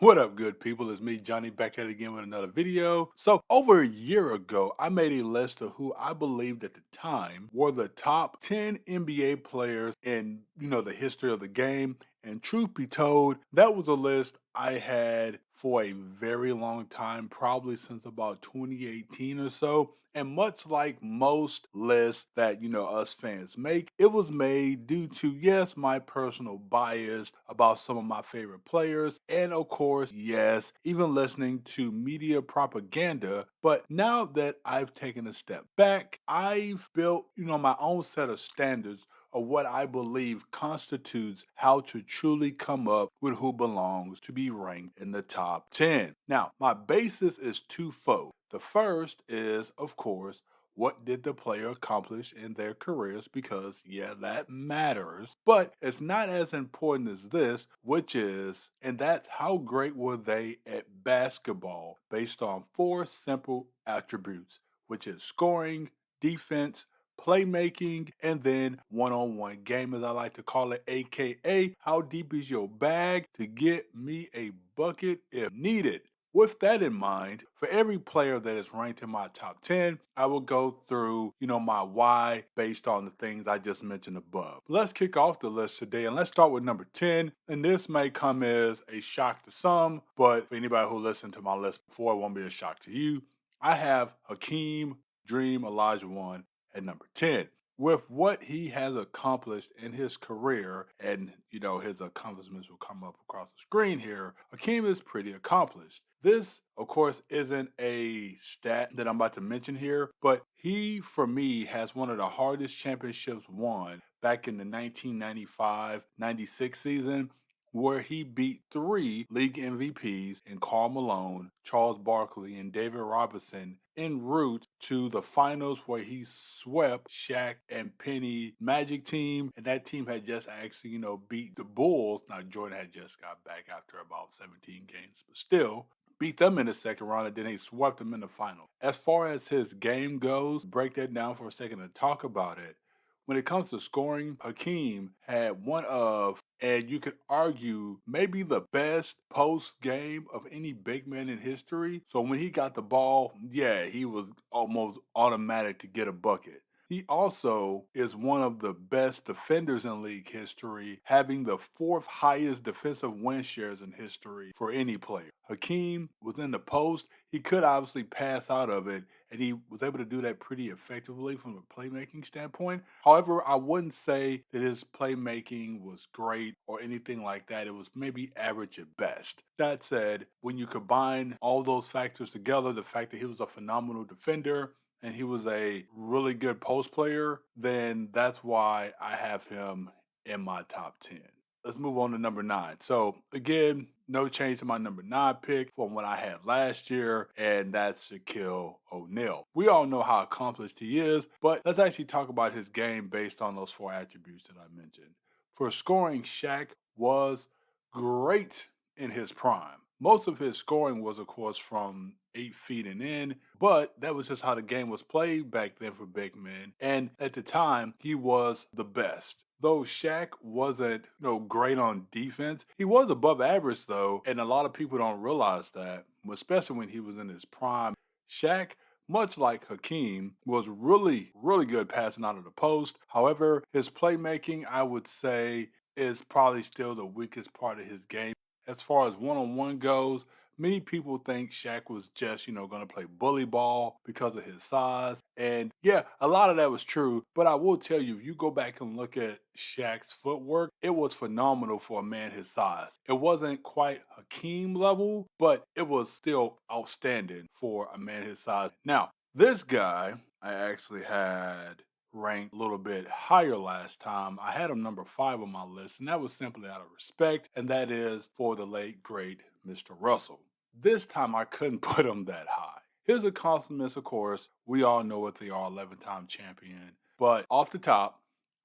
What up, good people? It's me, Johnny, back at it again with another video. So, over a year ago, I made a list of who I believed at the time were the top 10 NBA players in, the history of the game. And truth be told, that was a list I had for a very long time, probably since about 2018 or so. And much like most lists that, us fans make, it was made due to, yes, my personal bias about some of my favorite players. And of course, yes, even listening to media propaganda. But now that I've taken a step back, I've built, my own set of standards of what I believe constitutes how to truly come up with who belongs to be ranked in the top 10. Now, my basis is twofold. The first is, of course, what did the player accomplish in their careers? Because, yeah, that matters. But it's not as important as this, which is, and that's how great were they at basketball based on four simple attributes, which is scoring, defense, playmaking, and then one-on-one game, as I like to call it, aka how deep is your bag to get me a bucket if needed. With that in mind, for every player that is ranked in my top 10, I will go through, my why based on the things I just mentioned above. Let's kick off the list today and let's start with number 10. And this may come as a shock to some, but for anybody who listened to my list before, it won't be a shock to you. I have Hakeem Dream Olajuwon at number 10. With what he has accomplished in his career, and his accomplishments will come up across the screen here, Hakeem is pretty accomplished. This, of course, isn't a stat that I'm about to mention here, but he, for me, has one of the hardest championships won back in the 1995-96 season, where he beat three league MVPs in Karl Malone, Charles Barkley, and David Robinson en route to the finals where he swept Shaq and Penny Magic team. And that team had just actually, beat the Bulls. Now, Jordan had just got back after about 17 games, but still beat them in the second round and then they swept them in the final. As far as his game goes, break that down for a second and talk about it. When it comes to scoring, Hakeem had one of, and you could argue, maybe the best post game of any big man in history. So when he got the ball, yeah, he was almost automatic to get a bucket. He also is one of the best defenders in league history, having the fourth highest defensive win shares in history for any player. Hakeem was in the post. He could obviously pass out of it, and he was able to do that pretty effectively from a playmaking standpoint. However, I wouldn't say that his playmaking was great or anything like that. It was maybe average at best. That said, when you combine all those factors together, the fact that he was a phenomenal defender, and he was a really good post player, then that's why I have him in my top 10. Let's move on to number 9. So, again, no change to my number 9 pick from what I had last year, and that's Shaquille O'Neal. We all know how accomplished he is, but let's actually talk about his game based on those four attributes that I mentioned. For scoring, Shaq was great in his prime. Most of his scoring was, of course, from 8 feet and in, but that was just how the game was played back then for big men. And at the time, he was the best. Though Shaq wasn't, great on defense, he was above average though, and a lot of people don't realize that, especially when he was in his prime. Shaq, much like Hakeem, was really, really good passing out of the post. However, his playmaking, I would say, is probably still the weakest part of his game. As far as one-on-one goes, many people think Shaq was just, going to play bully ball because of his size. And yeah, a lot of that was true. But I will tell you, if you go back and look at Shaq's footwork, it was phenomenal for a man his size. It wasn't quite Hakeem level, but it was still outstanding for a man his size. Now, this guy, I actually had ranked a little bit higher last time. I had him number 5 on my list, and that was simply out of respect, and that is for the late, great Mr. Russell. This time I couldn't put him that high. His accomplishments, of course, we all know what they are, 11-time champion. But off the top,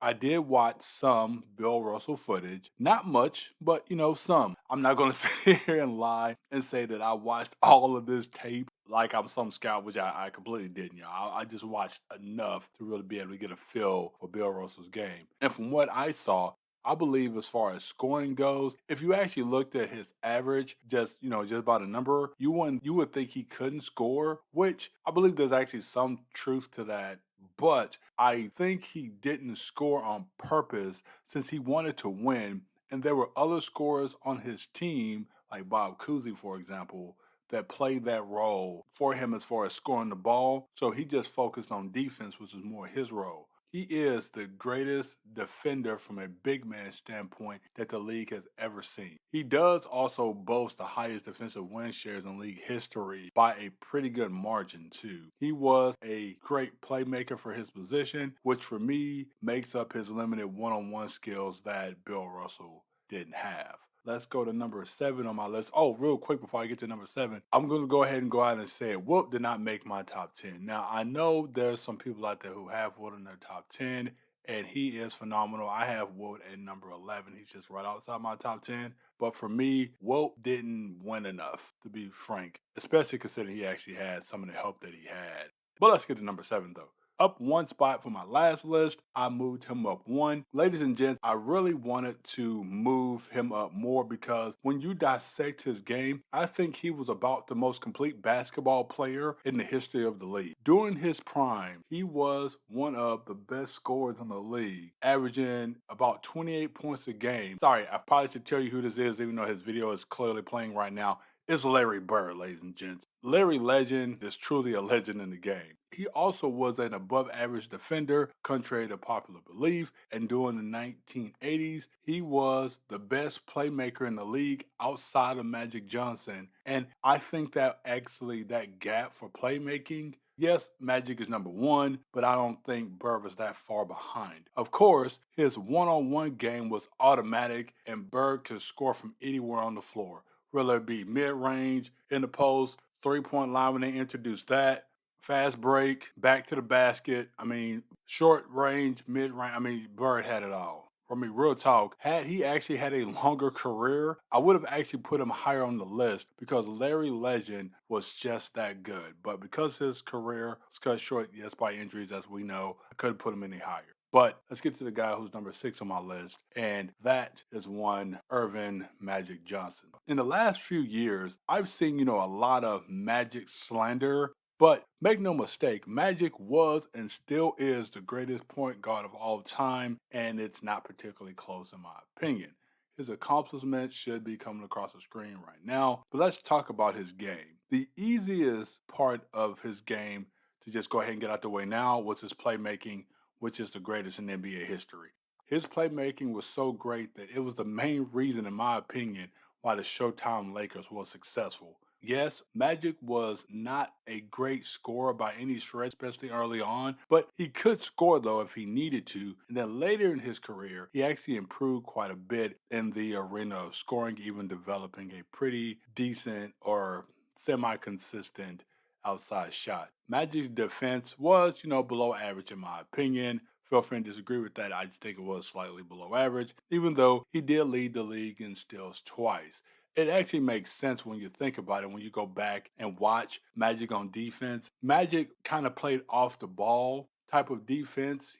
I did watch some Bill Russell footage. Not much, but some. I'm not going to sit here and lie and say that I watched all of this tape like I'm some scout, which I completely didn't. I just watched enough to really be able to get a feel for Bill Russell's game. And from what I saw, I believe as far as scoring goes, if you actually looked at his average, just about a number, you would think he couldn't score, which I believe there's actually some truth to that. But I think he didn't score on purpose since he wanted to win, and there were other scorers on his team, like Bob Cousy, for example, that played that role for him as far as scoring the ball. So he just focused on defense, which was more his role. He is the greatest defender from a big man standpoint that the league has ever seen. He does also boast the highest defensive win shares in league history by a pretty good margin, too. He was a great playmaker for his position, which for me makes up his limited one on one skills that Bill Russell didn't have. Let's go to number 7 on my list. Oh, real quick before I get to number 7, I'm going to go ahead and go out and say it. Whoop did not make my top 10. Now, I know there's some people out there who have Wilt in their top 10, and he is phenomenal. I have Wilt at number 11. He's just right outside my top 10. But for me, Wilt didn't win enough, to be frank, especially considering he actually had some of the help that he had. But let's get to number 7, though. Up one spot from my last list, I moved him up one. Ladies and gents, I really wanted to move him up more because when you dissect his game, I think he was about the most complete basketball player in the history of the league. During his prime, he was one of the best scorers in the league, averaging about 28 points a game. Sorry, I probably should tell you who this is, even though his video is clearly playing right now. It's Larry Bird, ladies and gents. Larry Legend is truly a legend in the game. He also was an above average defender, contrary to popular belief, and during the 1980s, he was the best playmaker in the league outside of Magic Johnson. And I think that actually that gap for playmaking, yes, Magic is number one, but I don't think Bird was that far behind. Of course, his one on one game was automatic, and Bird could score from anywhere on the floor, whether it be mid range, in the post, 3-point line when they introduced that, fast break, back to the basket. I mean, short range, mid range. I mean, Bird had it all. I mean, real talk. Had he actually had a longer career, I would have actually put him higher on the list because Larry Legend was just that good. But because his career was cut short, yes, by injuries, as we know, I couldn't put him any higher. But let's get to the guy who's number 6 on my list, and that is one Irvin Magic Johnson. In the last few years, I've seen, a lot of Magic slander, but make no mistake, Magic was and still is the greatest point guard of all time, and it's not particularly close in my opinion. His accomplishments should be coming across the screen right now, but let's talk about his game. The easiest part of his game to just go ahead and get out the way now was his playmaking, which is the greatest in NBA history. His playmaking was so great that it was the main reason, in my opinion, why the Showtime Lakers was successful. Yes, Magic was not a great scorer by any stretch, especially early on, but he could score though if he needed to. And then later in his career, he actually improved quite a bit in the arena of scoring, even developing a pretty decent or semi consistent outside shot. Magic's defense was, below average in my opinion. Feel free to disagree with that. I just think it was slightly below average, even though he did lead the league in steals twice. It actually makes sense when you think about it, when you go back and watch Magic on defense. Magic kind of played off the ball type of defense.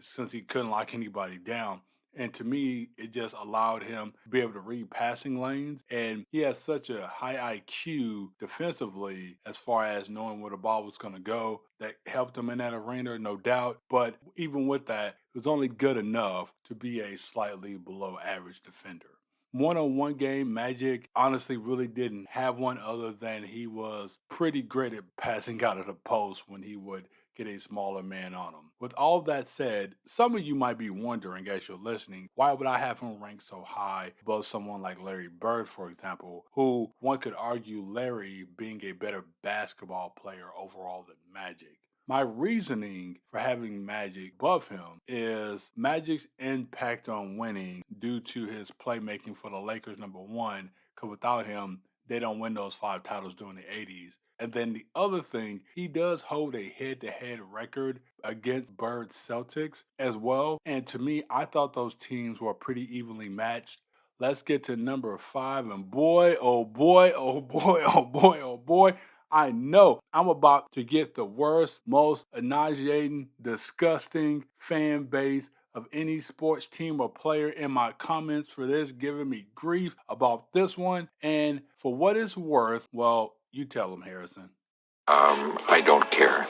Since he couldn't lock anybody down. And to me, it just allowed him to be able to read passing lanes. And he has such a high IQ defensively as far as knowing where the ball was going to go that helped him in that arena, no doubt. But even with that, it was only good enough to be a slightly below average defender. One-on-one game, Magic honestly really didn't have one other than he was pretty great at passing out of the post when he would get a smaller man on him. With all that said, some of you might be wondering as you're listening, why would I have him ranked so high above someone like Larry Bird, for example, who one could argue Larry being a better basketball player overall than Magic? My reasoning for having Magic above him is Magic's impact on winning due to his playmaking for the Lakers, number one, because without him, they don't win those 5 titles during the 80s. And then the other thing, he does hold a head-to-head record against Bird's Celtics as well. And to me, I thought those teams were pretty evenly matched. Let's get to number 5. And boy, oh boy, oh boy, oh boy, oh boy, I know I'm about to get the worst, most nauseating, disgusting fan base of any sports team or player in my comments for this, giving me grief about this one. And for what it's worth, well, you tell him, Harrison. I don't care.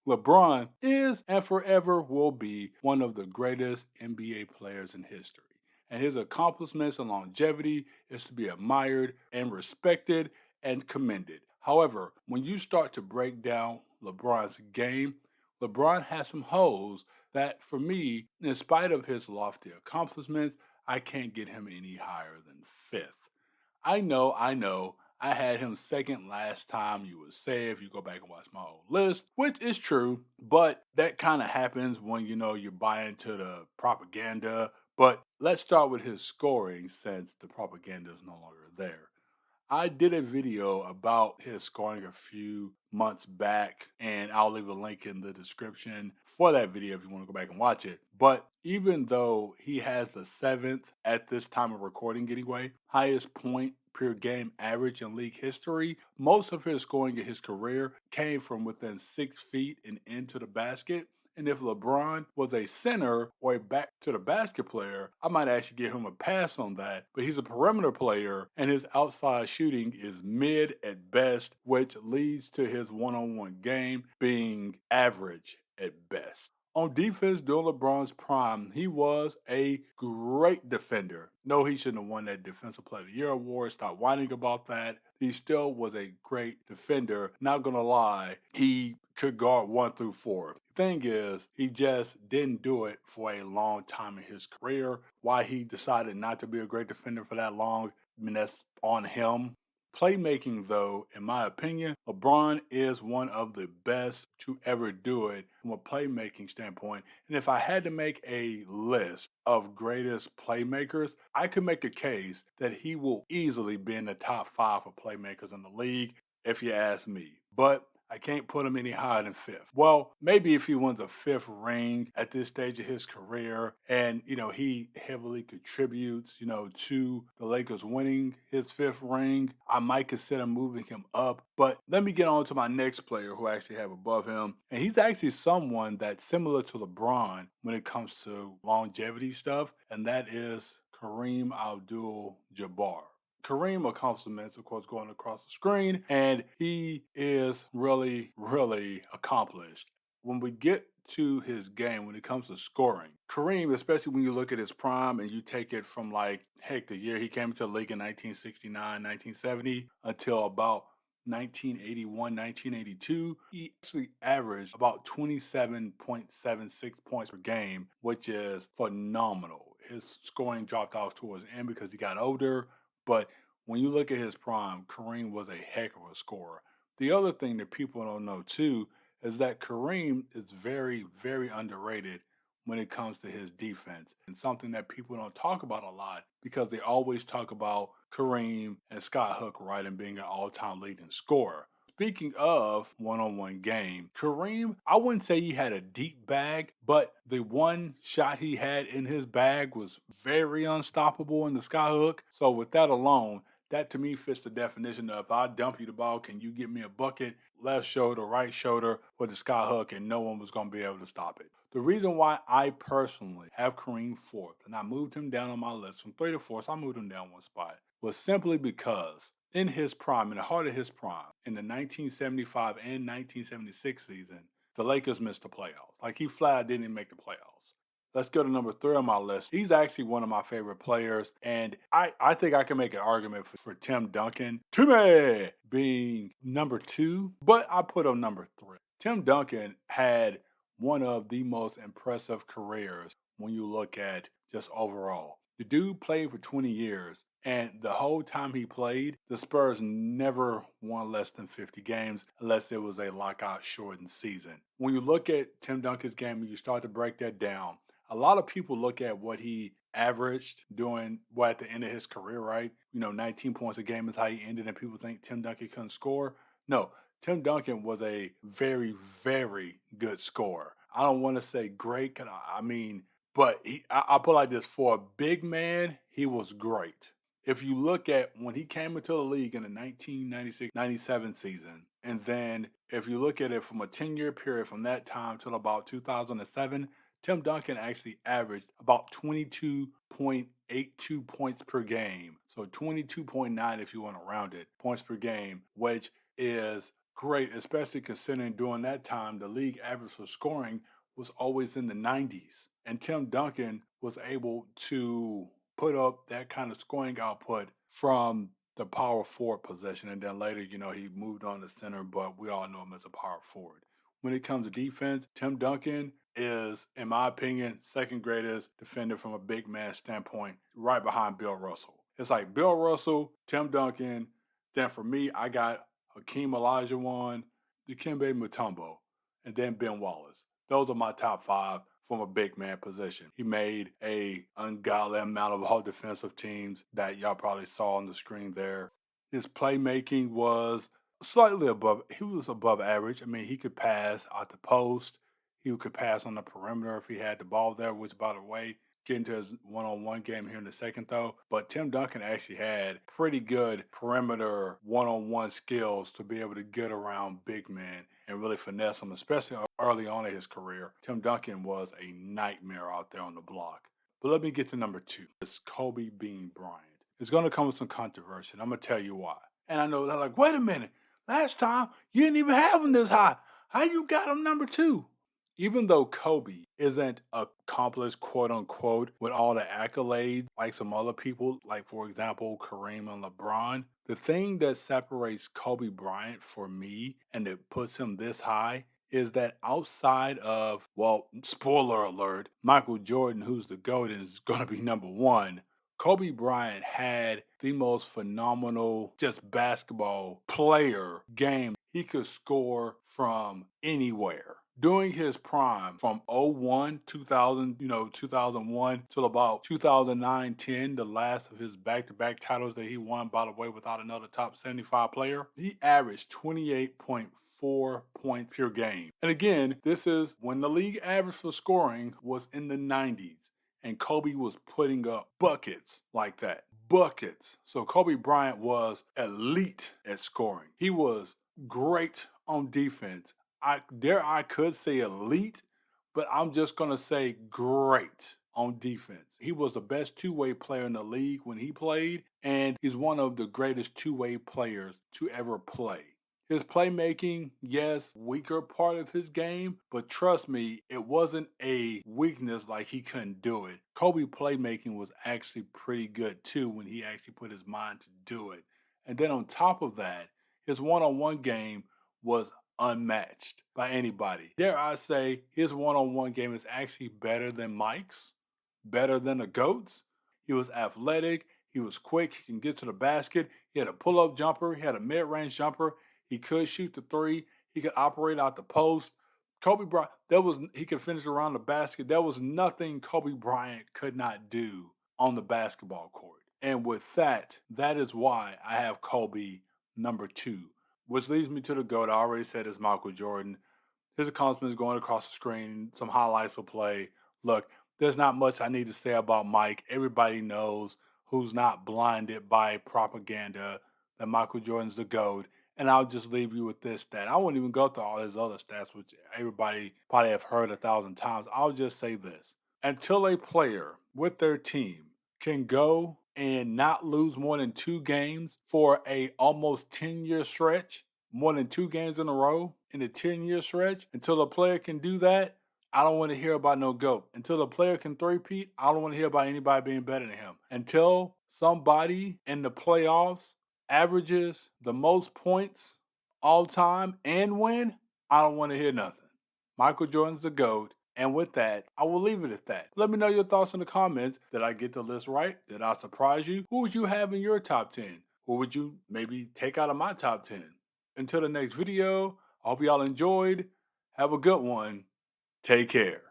LeBron is and forever will be one of the greatest NBA players in history. And his accomplishments and longevity is to be admired and respected and commended. However, when you start to break down LeBron's game, LeBron has some holes that, for me, in spite of his lofty accomplishments, I can't get him any higher than fifth. I know. I had him second last time, you would say, if you go back and watch my old list, which is true, but that kind of happens when you buy into the propaganda. But let's start with his scoring since the propaganda is no longer there. I did a video about his scoring a few months back, and I'll leave a link in the description for that video if you want to go back and watch it. But even though he has the seventh, at this time of recording anyway, highest point per game average in league history, most of his scoring in his career came from within 6 feet and into the basket. And if LeBron was a center or a back to the basket player, I might actually give him a pass on that. But he's a perimeter player, and his outside shooting is mid at best, which leads to his one on one game being average at best. On defense, during LeBron's prime, he was a great defender. No, he shouldn't have won that Defensive Player of the Year award. Stop whining about that. He still was a great defender. Not gonna lie, he could guard 1 through 4. Thing is, he just didn't do it for a long time in his career. Why he decided not to be a great defender for that long, I mean, that's on him. Playmaking, though, in my opinion, LeBron is one of the best to ever do it from a playmaking standpoint. And if I had to make a list of greatest playmakers, I could make a case that he will easily be in the top 5 of playmakers in the league, if you ask me. But I can't put him any higher than fifth. Well, maybe if he wins a fifth ring at this stage of his career and, he heavily contributes, to the Lakers winning his fifth ring, I might consider moving him up. But let me get on to my next player who I actually have above him. And he's actually someone that's similar to LeBron when it comes to longevity stuff, and that is Kareem Abdul-Jabbar. Kareem accomplishments, of course, going across the screen, and he is really, really accomplished. When we get to his game, when it comes to scoring, Kareem, especially when you look at his prime and you take it from like, heck, the year he came into the league in 1969, 1970 until about 1981, 1982, he actually averaged about 27.76 points per game, which is phenomenal. His scoring dropped off towards the end because he got older, but when you look at his prime, Kareem was a heck of a scorer. The other thing that people don't know too is that Kareem is very, very underrated when it comes to his defense, and something that people don't talk about a lot because they always talk about Kareem and Scott Hook, right, and being an all-time leading scorer. Speaking of one-on-one game, Kareem, I wouldn't say he had a deep bag, but the one shot he had in his bag was very unstoppable in the sky hook. So with that alone, that to me fits the definition of if I dump you the ball, can you get me a bucket, left shoulder, right shoulder with the sky hook, and no one was going to be able to stop it. The reason why I personally have Kareem fourth, and I moved him down on my list from 3 to 4, so I moved him down one spot, was simply because in his prime, in the heart of his prime, in the 1975 and 1976 season, the Lakers missed the playoffs. Like he flat didn't even make the playoffs. Let's go to number 3 on my list. He's actually one of my favorite players, and I think I can make an argument for Tim Duncan. Timmy being number 2, but I put him number 3. Tim Duncan had one of the most impressive careers when you look at just overall. The dude played for 20 years, and the whole time he played, the Spurs never won less than 50 games unless it was a lockout shortened season. When you look at Tim Duncan's game and you start to break that down, a lot of people look at what he averaged doing at the end of his career, right? 19 points a game is how he ended, and people think Tim Duncan couldn't score. No, Tim Duncan was a very, very good scorer. I don't want to say great, I mean, but I put it like this: for a big man, he was great. If you look at when he came into the league in the 1996-97 season, And then if you look at it from a 10-year period from that time till about 2007, Tim Duncan actually averaged about 22.82 points per game. So 22.9 if you want to round it, points per game, which is great, especially considering during that time the league average for scoring was always in the 90s. And Tim Duncan was able to put up that kind of scoring output from the power forward position. And then later, he moved on to center, but we all know him as a power forward. When it comes to defense, Tim Duncan is, in my opinion, second greatest defender from a big man standpoint, right behind Bill Russell. It's like Bill Russell, Tim Duncan. Then for me, I got Hakeem Olajuwon, Dikembe Mutombo, and then Ben Wallace. Those are my top five from a big man position. He made a ungodly amount of all defensive teams that y'all probably saw on the screen there. His playmaking was slightly above. He was above average. I mean, he could pass out the post. He could pass on the perimeter if he had the ball there, which, by the way, get into his one-on-one game here in a second, though. But Tim Duncan actually had pretty good perimeter one-on-one skills to be able to get around big men and really finesse them, especially early on in his career. Tim Duncan was a nightmare out there on the block. But let me get to number two. It's Kobe Bean Bryant. It's going to come with some controversy, and I'm going to tell you why. And I know they're like, wait a minute. Last time, you didn't even have him this high. How you got him number two? Even though Kobe isn't accomplished, quote unquote, with all the accolades like some other people, like for example, Kareem and LeBron, the thing that separates Kobe Bryant for me and that puts him this high is that outside of, well, spoiler alert, Michael Jordan, who's the GOAT, is going to be number one. Kobe Bryant had the most phenomenal just basketball player game. He could score from anywhere. During his prime, from '01, 2000, 2001 till about 2009, 10, the last of his back-to-back titles that he won, by the way, without another top 75 player, he averaged 28.4 points per game. And again, this is when the league average for scoring was in the 90s and Kobe was putting up buckets like that. Buckets. So Kobe Bryant was elite at scoring. He was great on defense. I could say elite, but I'm just gonna say great on defense. He was the best two-way player in the league when he played, and he's one of the greatest two-way players to ever play. His playmaking, yes, weaker part of his game, but trust me, it wasn't a weakness like he couldn't do it. Kobe playmaking was actually pretty good too when he actually put his mind to do it. And then on top of that, his one-on-one game was unmatched by anybody. Dare I say, his one-on-one game is actually better than Mike's, better than the GOAT's. He was athletic, he was quick, he can get to the basket, he had a pull-up jumper, he had a mid-range jumper, he could shoot the three. He could operate out the post. Kobe Bryant, he could finish around the basket. There was nothing Kobe Bryant could not do on the basketball court. And with that, that is why I have Kobe number two, which leads me to the GOAT. I already said it's Michael Jordan. His accomplishments going across the screen, some highlights will play. Look, there's not much I need to say about Mike. Everybody knows who's not blinded by propaganda that Michael Jordan's the GOAT. And I'll just leave you with this stat. I won't even go through all his other stats, which everybody probably have heard 1,000 times. I'll just say this. Until a player with their team can go and not lose more than two games for a almost 10-year stretch, more than two games in a row in a 10-year stretch, until a player can do that, I don't want to hear about no GOAT. Until the player can three-peat, I don't want to hear about anybody being better than him. Until somebody in the playoffs averages the most points all time and win, I don't want to hear nothing. Michael Jordan's the GOAT. And with that, I will leave it at that. Let me know your thoughts in the comments. Did I get the list right? Did I surprise you? Who would you have in your top 10? Who would you maybe take out of my top 10? Until the next video, I hope y'all enjoyed. Have a good one. Take care.